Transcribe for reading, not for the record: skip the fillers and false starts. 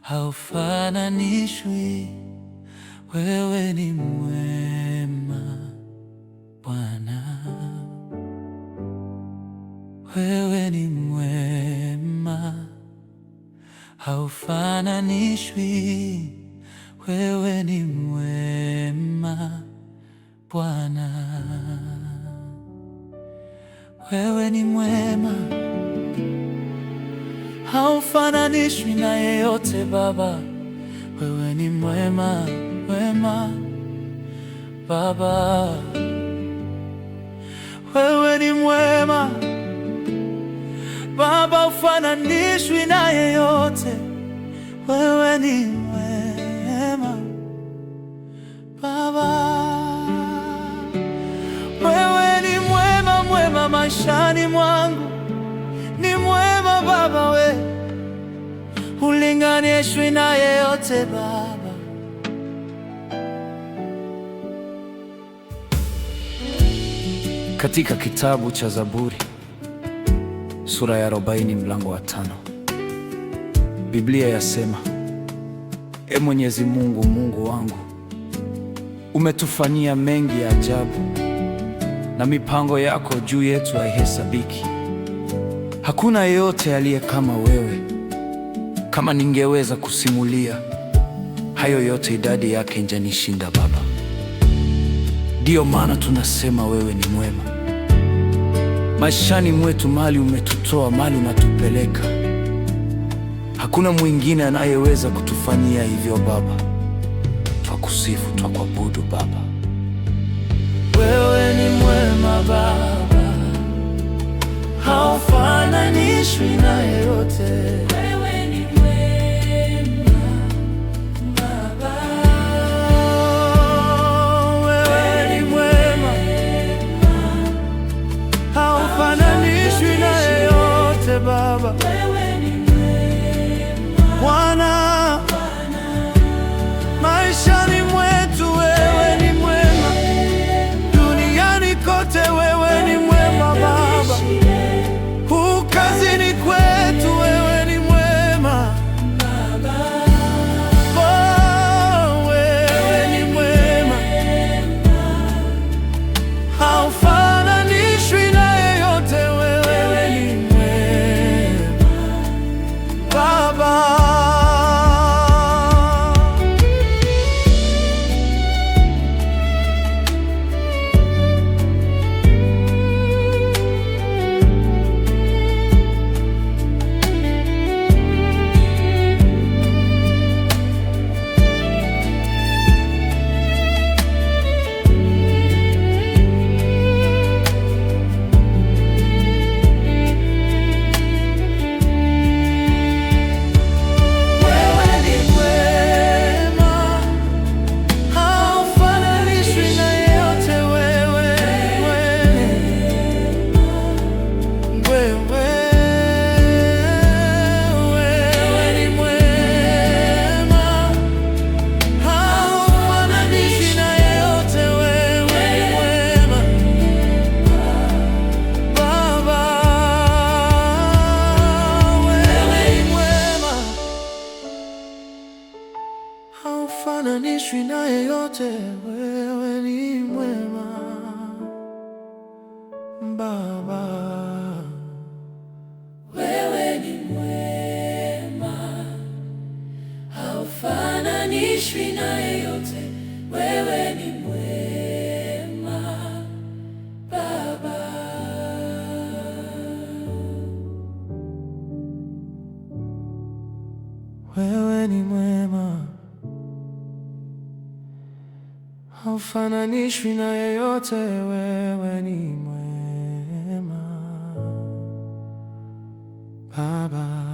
haufananishwi. Wewe ni mwema Bwana, wewe ni mwema, haufananishwi. Wewe ni mwema Bwana, wewe ni mwema, haufananishwi na yeyote Baba. Wewe ni mwema, mwema Baba, wewe ni mwema Baba, haufananishwi na yeyote. Wewe ni mwema Baba, wewe ni mwema, mwema maishani mwangu, ni mwema Baba, we hulinganishwi na yeyote Baba. Katika kitabu cha Zaburi sura ya 40 mlango wa 5, Biblia yasema: E Mwenyezi Mungu, Mungu wangu, umetufanyia mengi ya ajabu, na mipango yako juu yetu haihesabiki. Hakuna yeyote aliye kama wewe. Kama ningeweza kusimulia hayo yote, idadi yake ingenishinda Baba. Ndiyo maana tunasema wewe ni mwema maishani mwetu, mali umetutoa, mali unatupeleka. Hakuna mwingine anayeweza kutufanyia hivyo Baba. Twakusifu, twakuabudu Baba. Wewe ni mwema Baba, haufananishwi na yeyote. Wewe ni mwema Baba, wewe ni mwema, haufananishwi na yeyote Baba. Bwana, maishani mwetu wewe ni mwema, duniani kote wewe ni mwema Baba, kazini kwetu wewe ni mwema oh, wewe ni mwema, haufananishwi na yeyote. Wewe ni mwema Baba. Haufananishwi na yeyote. Wewe ni mwema Baba, wewe ni mwema, haufananishwi na yeyote. Wewe ni mwema Baba, wewe ni mwema, haufananishwi na yeyote. Wewe ni mwema Baba.